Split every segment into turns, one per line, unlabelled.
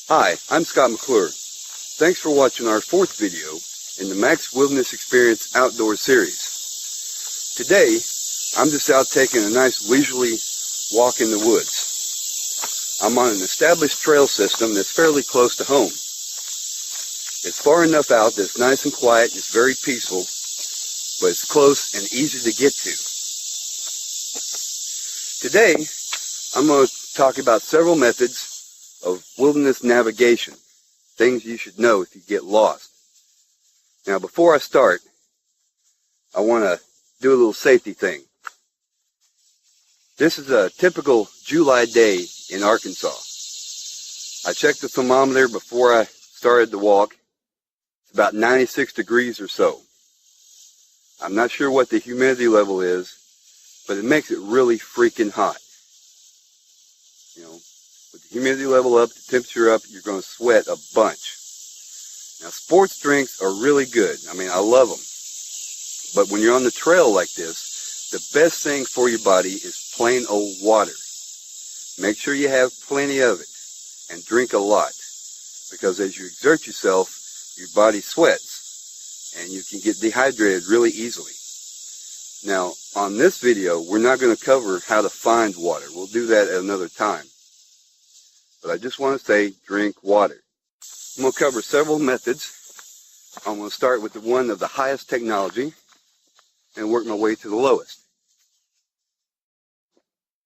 Hi, I'm Scott McClure. Thanks for watching our fourth video in the Max Wilderness Experience Outdoor Series. Today, I'm just out taking a nice leisurely walk in the woods. I'm on an established trail system that's fairly close to home. It's far enough out that it's nice and quiet, it's very peaceful, but it's close and easy to get to. Today, I'm going to talk about several methods of wilderness navigation, things you should know if you get lost. Now, before I start, I want to do a little safety thing. This is a typical July day in Arkansas. I checked the thermometer before I started the walk. It's about 96 degrees or so. I'm not sure what the humidity level is, but it makes it really freaking hot. You know, with the humidity level up, the temperature up, you're going to sweat a bunch. Now, sports drinks are really good. I mean, I love them. But when you're on the trail like this, the best thing for your body is plain old water. Make sure you have plenty of it and drink a lot, because as you exert yourself, your body sweats and you can get dehydrated really easily. Now, on this video, we're not going to cover how to find water. We'll do that at another time. But I just want to say, drink water. I'm going to cover several methods. I'm going to start with the one of the highest technology and work my way to the lowest.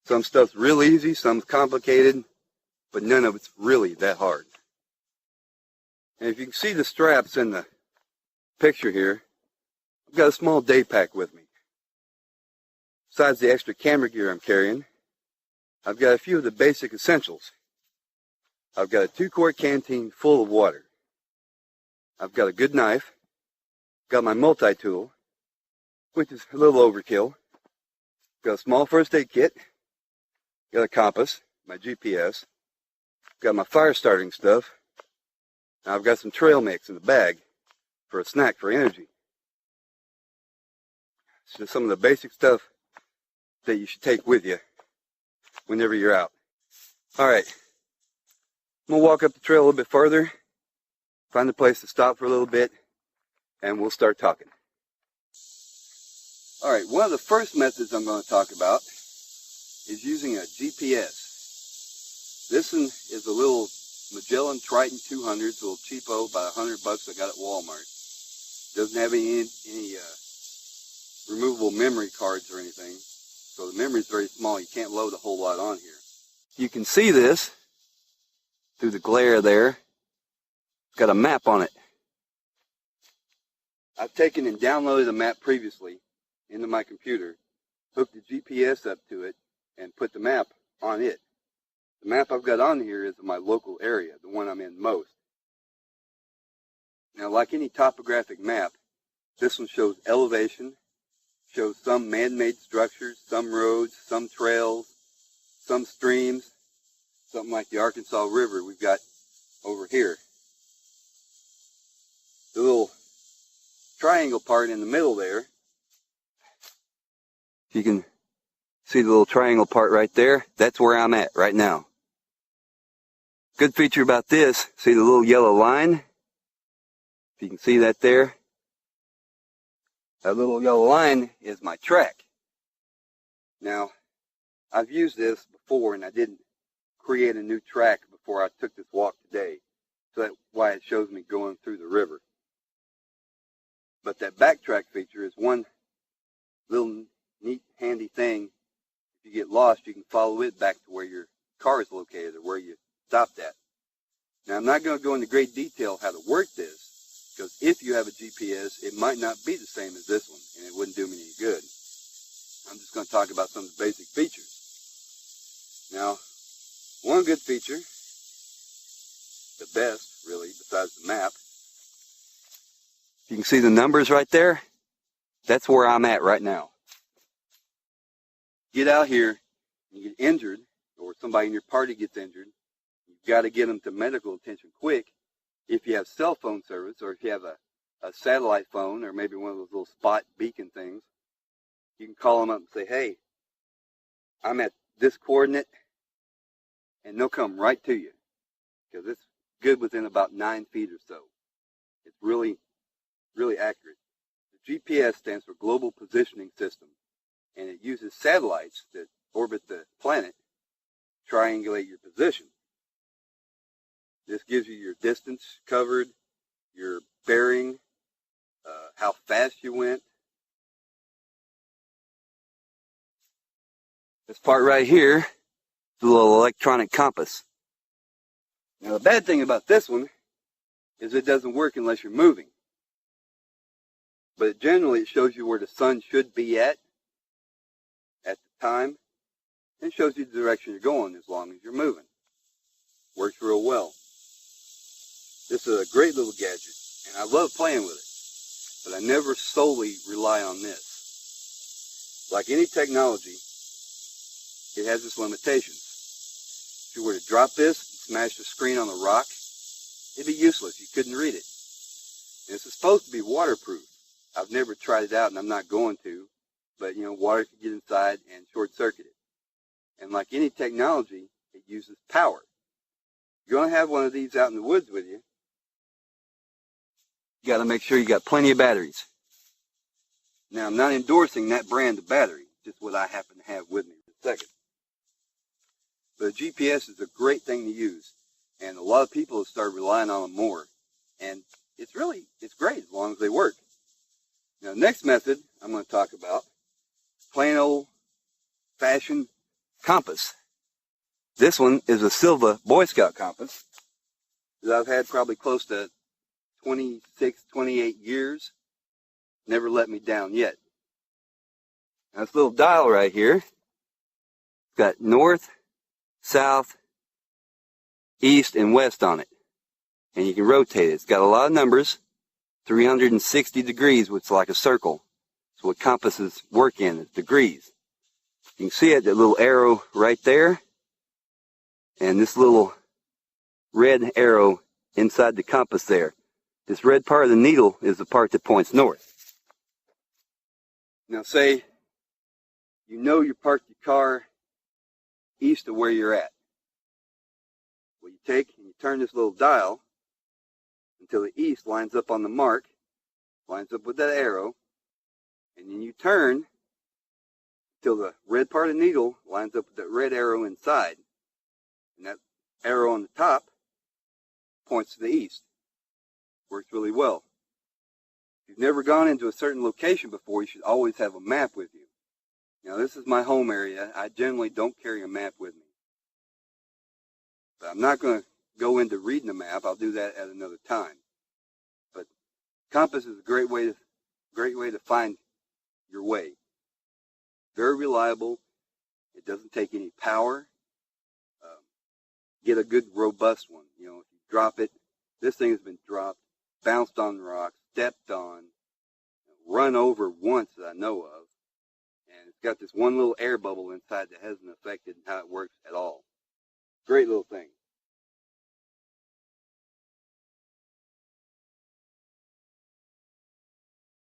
Some stuff's real easy, some's complicated, but none of it's really that hard. And if you can see the straps in the picture here, I've got a small day pack with me. Besides the extra camera gear I'm carrying, I've got a few of the basic essentials. I've got a 2-quart canteen full of water. I've got a good knife. Got my multi-tool, which is a little overkill. Got a small first aid kit. Got a compass, my GPS. Got my fire starting stuff. Now I've got some trail mix in the bag for a snack for energy. It's just some of the basic stuff that you should take with you whenever you're out. Alright. I'm going to walk up the trail a little bit further, find a place to stop for a little bit, and we'll start talking. Alright, one of the first methods I'm going to talk about is using a GPS. This one is a little Magellan Triton 200. It's a little cheapo, about $100 I got at Walmart. Doesn't have any removable memory cards or anything, so the memory is very small. You can't load a whole lot on here. You can see this through the glare there. It's got a map on it. I've taken and downloaded a map previously into my computer, hooked the GPS up to it, and put the map on it. The map I've got on here is of my local area, the one I'm in most. Now, like any topographic map, this one shows elevation, shows some man-made structures, some roads, some trails, some streams, something like the Arkansas River we've got over here. The little triangle part in the middle there, you can see the little triangle part right there, that's where I'm at right now. Good feature about this, see the little yellow line? If you can see that there, that little yellow line is my track. Now, I've used this before and I didn't create a new track before I took this walk today. So that's why it shows me going through the river. But that backtrack feature is one little neat, handy thing. If you get lost, you can follow it back to where your car is located or where you stopped at. Now, I'm not going to go into great detail how to work this, because if you have a GPS, it might not be the same as this one, and it wouldn't do me any good. I'm just going to talk about some of the basic features. Now, one good feature, the best, really, besides the map, you can see the numbers right there. That's where I'm at right now. Get out here, you get injured, or somebody in your party gets injured, you've got to get them to medical attention quick. If you have cell phone service, or if you have a satellite phone, or maybe one of those little spot beacon things, you can call them up and say, hey, I'm at this coordinate, and they'll come right to you, because it's good within about 9 feet or so. It's really, really accurate. The GPS stands for Global Positioning System, and it uses satellites that orbit the planet to triangulate your position. This gives you your distance covered, your bearing, how fast you went. This part right here is a little electronic compass. Now the bad thing about this one is it doesn't work unless you're moving. But generally it shows you where the sun should be at the time, and shows you the direction you're going as long as you're moving. Works real well. This is a great little gadget, and I love playing with it, but I never solely rely on this. Like any technology, it has its limitations. If you were to drop this and smash the screen on a rock, it'd be useless. You couldn't read it. And this is supposed to be waterproof. I've never tried it out, and I'm not going to, but water could get inside and short circuit it. And like any technology, it uses power. You're going to have one of these out in the woods with you. You got to make sure you got plenty of batteries. Now, I'm not endorsing that brand of battery, just what I happen to have with me for a second. But a GPS is a great thing to use, and a lot of people have started relying on them more. And it's great as long as they work. Now, the next method I'm going to talk about, plain old-fashioned compass. This one is a Silva Boy Scout compass that I've had probably close to 26, 28 years. Never let me down yet. Now, this little dial right here, it's got north, south, east, and west on it. And you can rotate it. It's got a lot of numbers, 360 degrees, which is like a circle. So what compasses work in is degrees. You can see it, that little arrow right there, and this little red arrow inside the compass there. This red part of the needle is the part that points north. Now say you parked your car east of where you're at. Well, you take and you turn this little dial until the east lines up on the mark, lines up with that arrow, and then you turn till the red part of the needle lines up with that red arrow inside. And that arrow on the top points to the east. Works really well. If you've never gone into a certain location before, you should always have a map with you. Now, this is my home area. I generally don't carry a map with me. But I'm not going to go into reading a map. I'll do that at another time. But compass is a great way to find your way. Very reliable. It doesn't take any power. Get a good robust one. If you drop it, this thing has been dropped, bounced on rocks, stepped on, run over once that I know of, and it's got this one little air bubble inside that hasn't affected how it works at all. Great little thing.